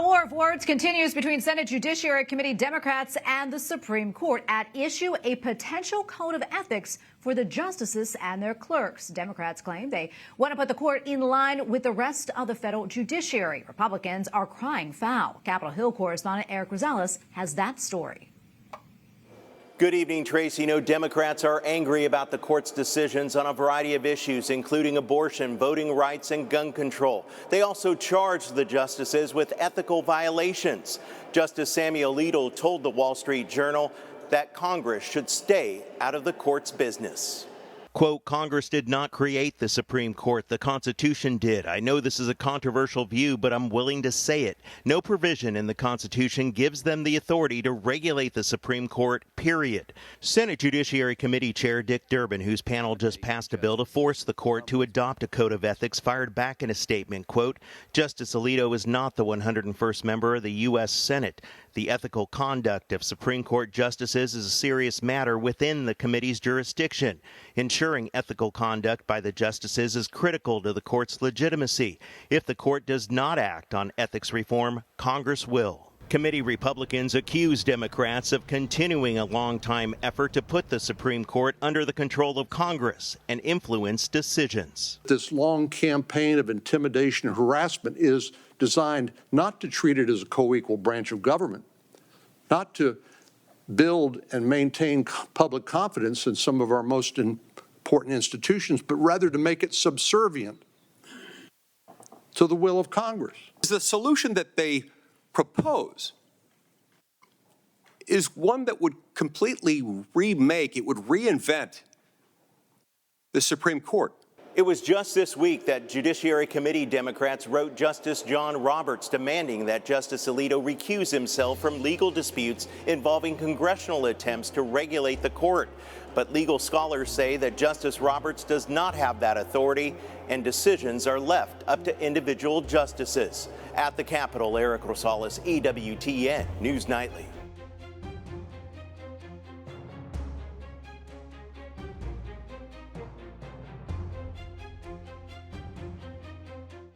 war of words continues between Senate Judiciary Committee Democrats and the Supreme Court. At issue, a potential code of ethics for the justices and their clerks. Democrats claim they want to put the court in line with the rest of the federal judiciary. Republicans are crying foul. Capitol Hill correspondent Erik Rosales has that story. Good evening, Tracy. Democrats are angry about the court's decisions on a variety of issues, including abortion, voting rights, and gun control. They also charged the justices with ethical violations. Justice Samuel Alito told the Wall Street Journal that Congress should stay out of the court's business. Quote, Congress did not create the Supreme Court. The Constitution did. I know this is a controversial view, but I'm willing to say it. No provision in the Constitution gives them the authority to regulate the Supreme Court, period. Senate Judiciary Committee Chair Dick Durbin, whose panel just passed a bill to force the court to adopt a code of ethics, fired back in a statement, quote, Justice Alito is not the 101st member of the U.S. Senate. The ethical conduct of Supreme Court justices is a serious matter within the committee's jurisdiction. Ensuring ethical conduct by the justices is critical to the court's legitimacy. If the court does not act on ethics reform, Congress will. Committee Republicans accuse Democrats of continuing a long-time effort to put the Supreme Court under the control of Congress and influence decisions. This long campaign of intimidation and harassment is designed not to treat it as a co-equal branch of government, not to build and maintain public confidence in some of our most important institutions, but rather to make it subservient to the will of Congress. The solution that they propose is one that would completely reinvent the Supreme Court. It was just this week that Judiciary Committee Democrats wrote Justice John Roberts demanding that Justice Alito recuse himself from legal disputes involving congressional attempts to regulate the court. But legal scholars say that Justice Roberts does not have that authority, and decisions are left up to individual justices. At the Capitol, Erik Rosales, EWTN News Nightly.